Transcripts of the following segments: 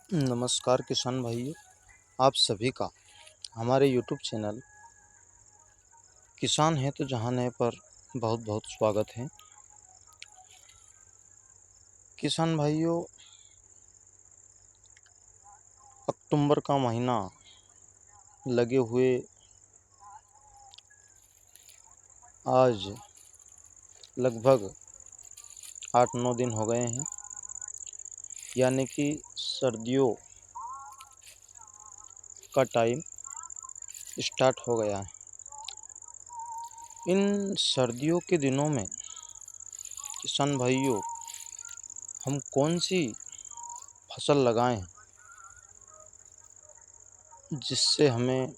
नमस्कार किसान भाइयों, आप सभी का हमारे यूट्यूब चैनल किसान है तो जहान है पर बहुत बहुत स्वागत है। किसान भाइयों, अक्टूबर का महीना लगे हुए आज लगभग 8-9 दिन हो गए हैं, यानी कि सर्दियों का टाइम स्टार्ट हो गया है। इन सर्दियों के दिनों में किसान भाइयों, हम कौन सी फसल लगाएं जिससे हमें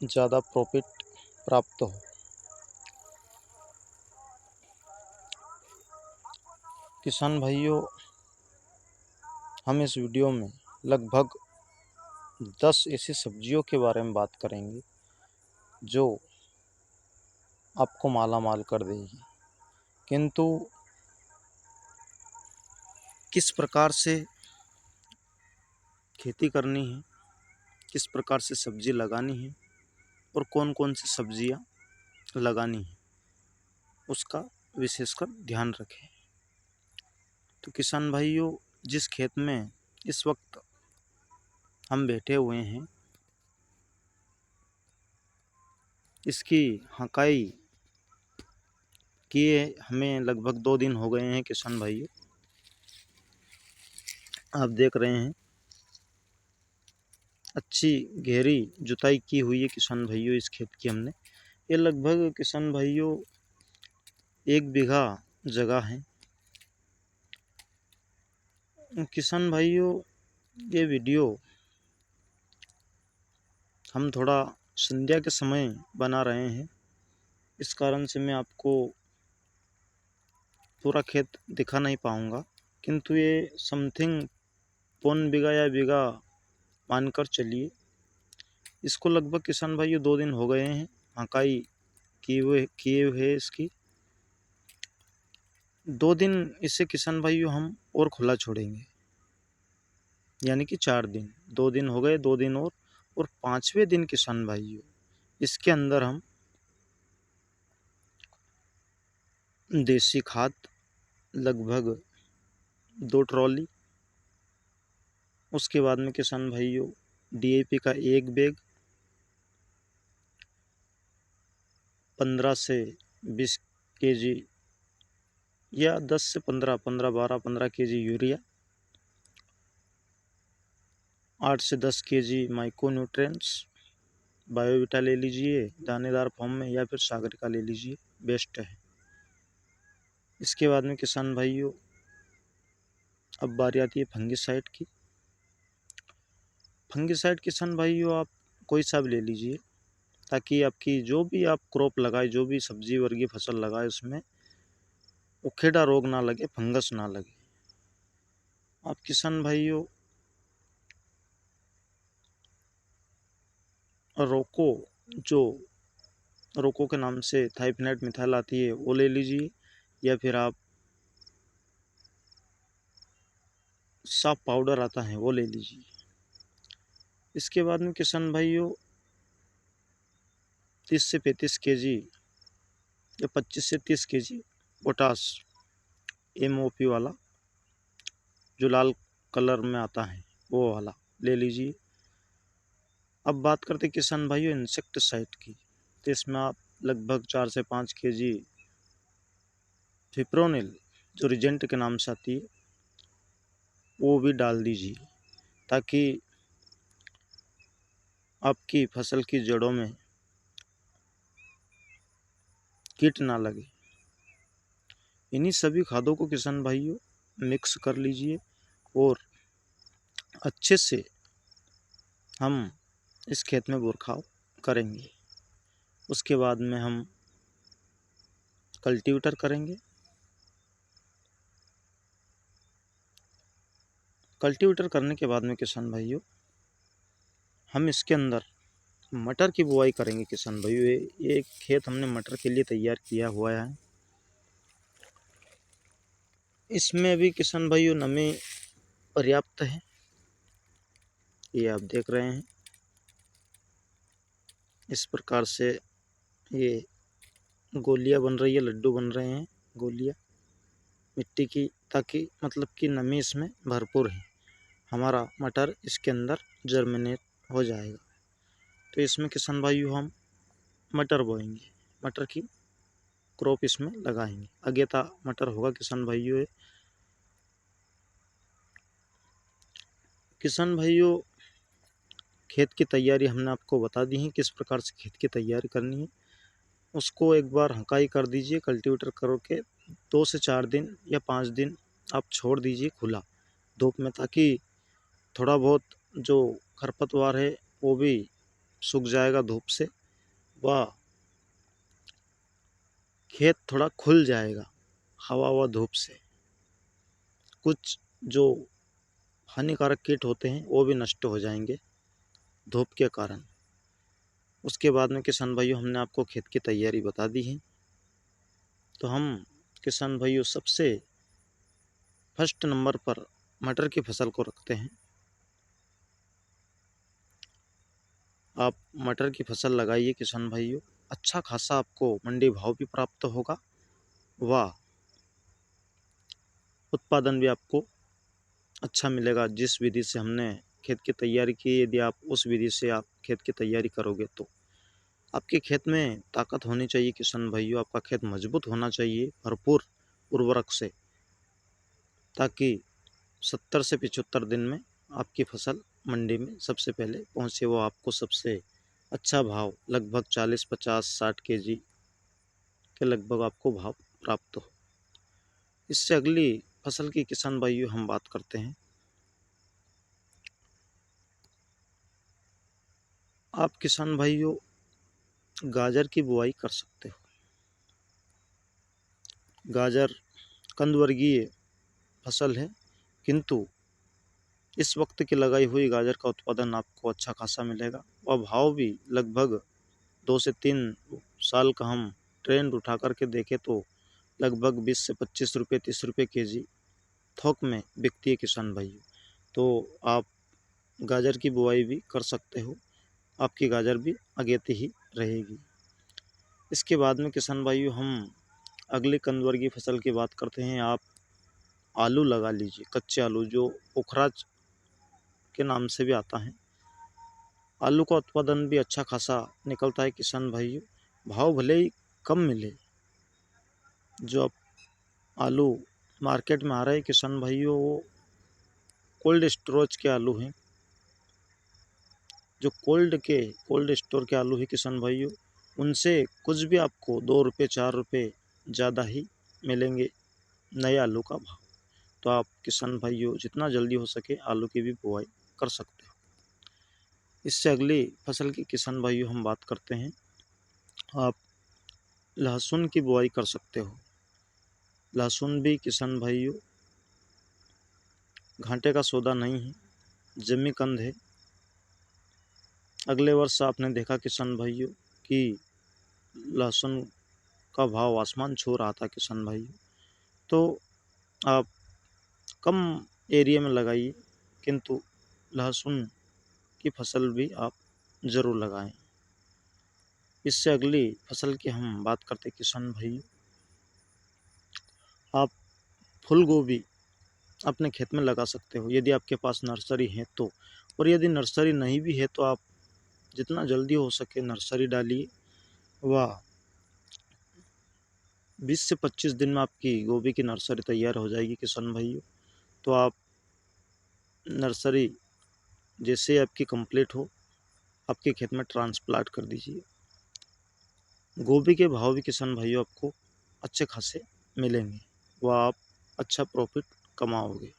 ज़्यादा प्रॉफिट प्राप्त हो। किसान भाइयों, हम इस वीडियो में लगभग 10 ऐसी सब्जियों के बारे में बात करेंगे जो आपको माला माल कर देगी। किंतु किस प्रकार से खेती करनी है, किस प्रकार से सब्जी लगानी है और कौन कौन सी सब्जियां लगानी है, उसका विशेषकर ध्यान रखें। तो किसान भाइयों, जिस खेत में इस वक्त हम बैठे हुए हैं, इसकी हकाई किए हमें लगभग 2 दिन हो गए हैं। किसान भाइयों, आप देख रहे हैं अच्छी गहरी जुताई की हुई है किसान भाइयों इस खेत की हमने। ये लगभग किसान भाइयों 1 बीघा जगह है। किसान भाइयों, ये वीडियो हम थोड़ा संध्या के समय बना रहे हैं, इस कारण से मैं आपको पूरा खेत दिखा नहीं पाऊँगा, किंतु ये समथिंग पौन बीघा या बीघा मानकर चलिए। इसको लगभग किसान भाइयों 2 दिन हो गए हैं हकाई किए हुए इसकी। 2 दिन इसे किसान भाइयों हम और खुला छोड़ेंगे, यानी कि 4 दिन। 2 दिन हो गए, 2 दिन और 5वें दिन किसान भाइयों इसके अंदर हम देसी खाद लगभग 2 ट्रॉली, उसके बाद में किसान भाइयों DAP का 1 बैग, 15 से 20 kg या 10 से 15, 15 kg यूरिया, 8 से 10 kg माइक्रो न्यूट्रिएंट्स, बायोविटा ले लीजिए दानेदार फॉर्म में, या फिर सागरिका ले लीजिए, बेस्ट है। इसके बाद में किसान भाइयों अब बारी आती है फंगिसाइड की। फंगिसाइड किसान भाइयों आप कोई सा भी ले लीजिए, ताकि आपकी जो भी आप क्रॉप लगाए, जो भी सब्जी वर्गीय फसल लगाए, उसमें उखेड़ा रोग ना लगे, फंगस ना लगे। आप किसान भाइयों रोको, जो रोको के नाम से थाइफनेट मिथाइल आती है, वो ले लीजिए, या फिर आप साफ पाउडर आता है वो ले लीजिए। इसके बाद में किसान भाइयों 30 से 35 kg या 25 से 30 kg पोटास MOP वाला, जो लाल कलर में आता है वो वाला ले लीजिए। अब बात करते किसान भाइयों इंसेक्टिसाइड की, तो इसमें आप लगभग 4 से 5 kg फिप्रोनिल, जो रिजेंट के नाम से आती है, वो भी डाल दीजिए, ताकि आपकी फसल की जड़ों में कीट ना लगे। इन्हीं सभी खादों को किसान भाइयों मिक्स कर लीजिए और अच्छे से हम इस खेत में बुरखाव करेंगे। उसके बाद में हम कल्टीवेटर करेंगे। कल्टीवेटर करने के बाद में किसान भाइयों हम इसके अंदर मटर की बुआई करेंगे। किसान भाइयों, ये खेत हमने मटर के लिए तैयार किया हुआ है। इसमें भी किसान भाइयों नमी पर्याप्त है, ये आप देख रहे हैं, इस प्रकार से ये गोलियां बन रही है, लड्डू बन रहे हैं गोलियां मिट्टी की, ताकि मतलब कि नमी इसमें भरपूर है, हमारा मटर इसके अंदर जर्मिनेट हो जाएगा। तो इसमें किसान भाइयों हम मटर बोएंगे, मटर की क्रॉप इसमें लगाएंगे। अगेता मटर होगा किसान भाइयों। किसान भाइयों, खेत की तैयारी हमने आपको बता दी है, किस प्रकार से खेत की तैयारी करनी है। उसको एक बार हकाई कर दीजिए कल्टीवेटर करके, 2 से 4 दिन या 5 दिन आप छोड़ दीजिए खुला धूप में, ताकि थोड़ा बहुत जो खरपतवार है वो भी सूख जाएगा धूप से, व खेत थोड़ा खुल जाएगा हवा व धूप से। कुछ जो हानिकारक कीट होते हैं वो भी नष्ट हो जाएंगे धूप के कारण। उसके बाद में किसान भाइयों हमने आपको खेत की तैयारी बता दी है। तो हम किसान भाइयों सबसे फर्स्ट नंबर पर मटर की फसल को रखते हैं। आप मटर की फसल लगाइए किसान भाइयों, अच्छा खासा आपको मंडी भाव भी प्राप्त होगा व उत्पादन भी आपको अच्छा मिलेगा। जिस विधि से हमने खेत की तैयारी की, यदि आप उस विधि से आप खेत की तैयारी करोगे तो आपके खेत में ताकत होनी चाहिए किसान भाइयों, आपका खेत मजबूत होना चाहिए भरपूर उर्वरक से, ताकि 70 से 75 दिन में आपकी फसल मंडी में सबसे पहले पहुंचे, वो आपको सबसे अच्छा भाव लगभग 40, 50, 60 केजी के लगभग आपको भाव प्राप्त हो। इससे अगली फसल की किसान भाइयों हम बात करते हैं। आप किसान भाइयों गाजर की बुआई कर सकते हो। गाजर कंदवर्गीय फसल है, किंतु इस वक्त की लगाई हुई गाजर का उत्पादन आपको अच्छा खासा मिलेगा और भाव भी लगभग 2 से 3 साल का हम ट्रेंड उठा करके देखें तो लगभग 20 से 25 रुपये, 30 रुपये केजी थोक में बिकती है किसान भाइयों। तो आप गाजर की बुआई भी कर सकते हो, आपकी गाजर भी अगेती ही रहेगी। इसके बाद में किसान भाइयों हम अगली कंदवर्गीय फसल की बात करते हैं। आप आलू लगा लीजिए, कच्चे आलू जो पोखराज के नाम से भी आता है। आलू का उत्पादन भी अच्छा खासा निकलता है किसान भाइयों, भाव भले ही कम मिले। जो अब आलू मार्केट में आ रहे हैं किसान भाइयों, वो कोल्ड स्टोरेज के आलू हैं। जो कोल्ड स्टोर के आलू हैं किसान भाइयों, उनसे कुछ भी आपको 2 रुपये 4 रुपये ज़्यादा ही मिलेंगे नए आलू का भाव। तो आप किसान भाइयों जितना जल्दी हो सके आलू की भी बुआई कर सकते हो। इससे अगली फसल की किसान भाइयों हम बात करते हैं। आप लहसुन की बुआई कर सकते हो। लहसुन भी किसान भाइयों घाटे का सौदा नहीं है, जमी कंद है। अगले वर्ष आपने देखा किसान भाइयों कि लहसुन का भाव आसमान छू रहा था किसान भाइयों। तो आप कम एरिया में लगाइए, किंतु लहसुन की फसल भी आप ज़रूर लगाएं। इससे अगली फसल की हम बात करते किसान भाइयों। आप फूल गोभी अपने खेत में लगा सकते हो, यदि आपके पास नर्सरी है तो। और यदि नर्सरी नहीं भी है तो आप जितना जल्दी हो सके नर्सरी डालिए, व 20 से 25 दिन में आपकी गोभी की नर्सरी तैयार हो जाएगी किसान भाइयों। तो आप नर्सरी जैसे आपकी कंप्लीट हो, आपके खेत में ट्रांसप्लांट कर दीजिए। गोभी के भाव भी किसान भाइयों आपको अच्छे खासे मिलेंगे, व आप अच्छा प्रॉफिट कमाओगे।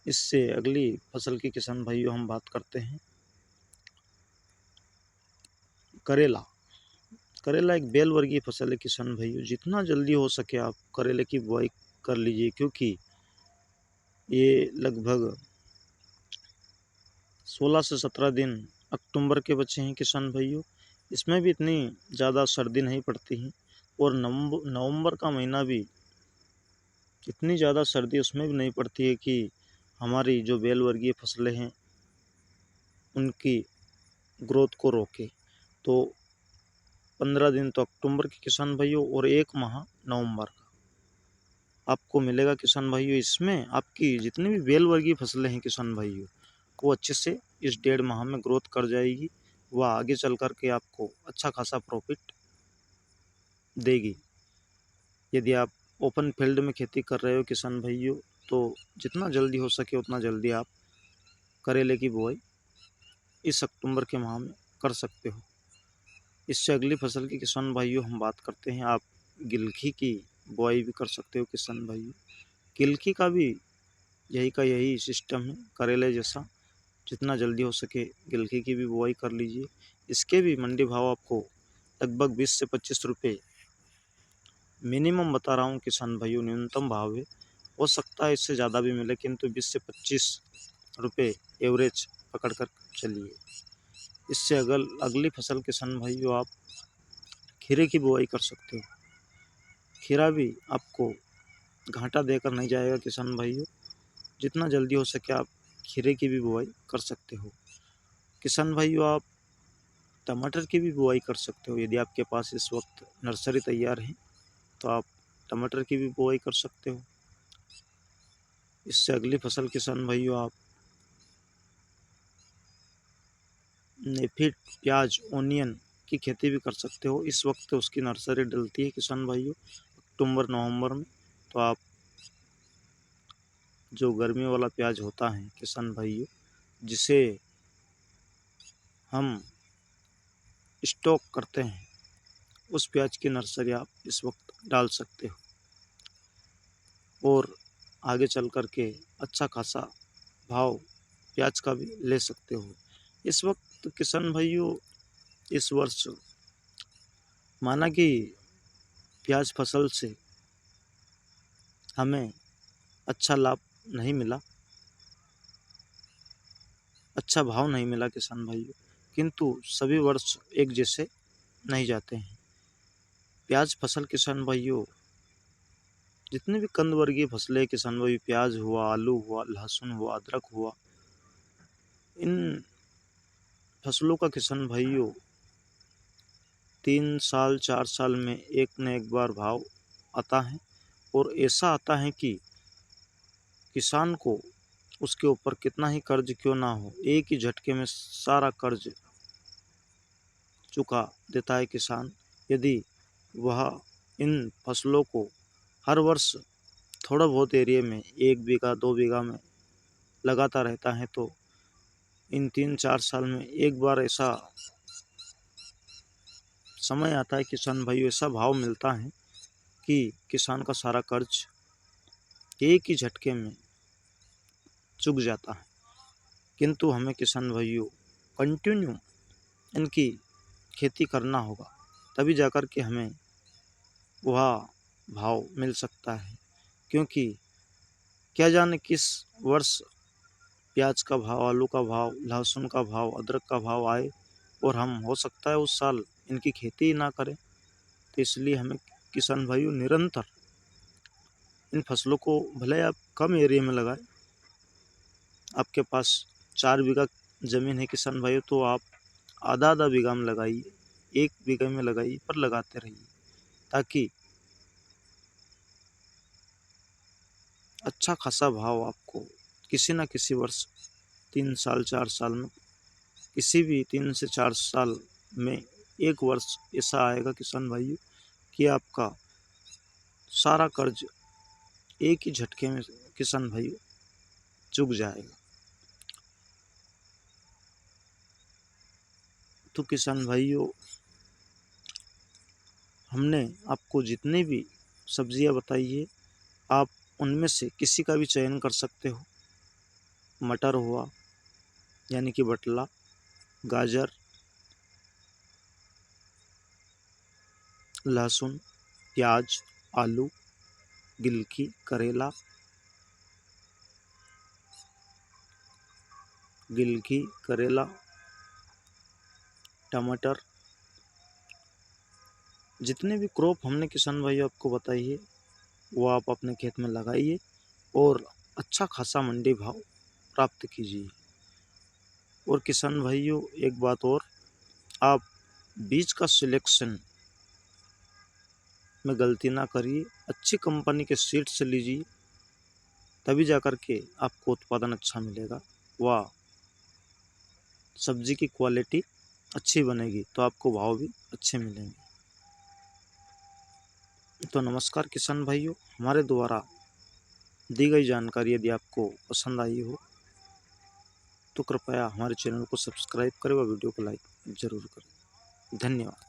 इससे अगली फसल की किसान भाइयों हम बात करते हैं करेला। करेला एक बेल वर्गीय फसल है किसान भाइयों, जितना जल्दी हो सके आप करेले की बुआई कर लीजिए, क्योंकि ये लगभग 16 से 17 दिन अक्टूबर के बचे हैं किसान भाइयों। इसमें भी इतनी ज़्यादा सर्दी नहीं पड़ती है, और नवंबर का महीना भी इतनी ज़्यादा सर्दी उसमें भी नहीं पड़ती है कि हमारी जो बेल वर्गीय फसलें हैं उनकी ग्रोथ को रोके। तो 15 दिन तो अक्टूबर के किसान भाइयों और 1 माह नवंबर का आपको मिलेगा किसान भाइयों। इसमें आपकी जितनी भी बेल वर्गीय फसलें हैं किसान भाइयों, वो अच्छे से इस 1.5 माह में ग्रोथ कर जाएगी। वह आगे चल कर के आपको अच्छा खासा प्रॉफिट देगी। यदि आप ओपन फील्ड में खेती कर रहे हो किसान भाइयों, तो जितना जल्दी हो सके उतना जल्दी आप करेले की बुआई इस अक्टूबर के माह में कर सकते हो। इससे अगली फसल की किसान भाइयों हम बात करते हैं, आप गिलकी की बुआई भी कर सकते हो किसान भाइयों। गिलकी का भी यही सिस्टम है करेले जैसा, जितना जल्दी हो सके गिलकी की भी बुआई कर लीजिए। इसके भी मंडी भाव आपको लगभग 20 से 25 रुपये मिनिमम बता रहा हूँ किसान भाइयों, न्यूनतम भाव है। हो सकता है इससे ज़्यादा भी मिले, किंतु 20 से 25 रुपये एवरेज पकड़ कर चलिए। इससे अगली फसल किसान भाइयों आप खीरे की बुआई कर सकते हो। खीरा भी आपको घाटा देकर नहीं जाएगा किसान भाइयों, जितना जल्दी हो सके आप खीरे की भी बुआई कर सकते हो। किसान भाइयों आप टमाटर की भी बुआई कर सकते हो। यदि आपके पास इस वक्त नर्सरी तैयार है तो आप टमाटर की भी बुआई कर सकते हो। इससे अगली फसल किसान भाइयों आप नेफिड प्याज ओनियन की खेती भी कर सकते हो। इस वक्त उसकी नर्सरी डलती है किसान भाइयों अक्टूबर नवंबर में। तो आप जो गर्मी वाला प्याज होता है किसान भाइयों, जिसे हम स्टॉक करते हैं, उस प्याज की नर्सरी आप इस वक्त डाल सकते हो और आगे चल कर के अच्छा खासा भाव प्याज का भी ले सकते हो। इस वक्त किसान भाइयों इस वर्ष माना कि प्याज फसल से हमें अच्छा लाभ नहीं मिला, अच्छा भाव नहीं मिला किसान भाइयों, किंतु सभी वर्ष एक जैसे नहीं जाते हैं। प्याज फसल किसान भाइयों, जितने भी कंद वर्गीय फसलें किसान भाई, प्याज हुआ, आलू हुआ, लहसुन हुआ, अदरक हुआ, इन फसलों का किसान भाइयों 3 साल 4 साल में एक न एक बार भाव आता है। और ऐसा आता है कि किसान को उसके ऊपर कितना ही कर्ज क्यों ना हो, एक ही झटके में सारा कर्ज चुका देता है किसान। यदि वह इन फसलों को हर वर्ष थोड़ा बहुत एरिया में 1 बीघा 2 बीघा में लगाता रहता है, तो इन 3-4 साल में एक बार ऐसा समय आता है किसान भाइयों, ऐसा भाव मिलता है कि किसान का सारा कर्ज एक ही झटके में चुक जाता है। किंतु हमें किसान भाइयों कंटिन्यू इनकी खेती करना होगा, तभी जाकर के हमें वह भाव मिल सकता है। क्योंकि क्या जाने किस वर्ष प्याज का भाव, आलू का भाव, लहसुन का भाव, अदरक का भाव आए और हम हो सकता है उस साल इनकी खेती ही ना करें। तो इसलिए हमें किसान भाइयों निरंतर इन फसलों को, भले आप कम एरिया में लगाएं, आपके पास 4 बीघा ज़मीन है किसान भाइयों, तो आप आधा आधा बीघा में लगाइए, 1 बीघे में लगाइए, पर लगाते रहिए, ताकि अच्छा खासा भाव आपको किसी न किसी वर्ष 3 साल 4 साल में, किसी भी 3 से 4 साल में एक वर्ष ऐसा आएगा किसान भाइयों कि आपका सारा कर्ज एक ही झटके में किसान भाइयों चुक जाएगा। तो किसान भाइयों, हमने आपको जितनी भी सब्जियां बताई है, आप उनमें से किसी का भी चयन कर सकते हो। मटर हुआ यानी कि बटला, गाजर, लहसुन, प्याज, आलू, गिलकी, करेला, टमाटर, जितने भी क्रॉप हमने किसान भाइयों आपको बताई है, वो आप अपने खेत में लगाइए और अच्छा खासा मंडी भाव प्राप्त कीजिए। और किसान भाइयों, एक बात और, आप बीज का सिलेक्शन में गलती ना करिए, अच्छी कंपनी के सीड से लीजिए, तभी जाकर के आपको उत्पादन अच्छा मिलेगा, व सब्जी की क्वालिटी अच्छी बनेगी तो आपको भाव भी अच्छे मिलेंगे। तो नमस्कार किसान भाइयों, हमारे द्वारा दी गई जानकारी यदि आपको पसंद आई हो तो कृपया हमारे चैनल को सब्सक्राइब करें व वीडियो को लाइक जरूर करें। धन्यवाद।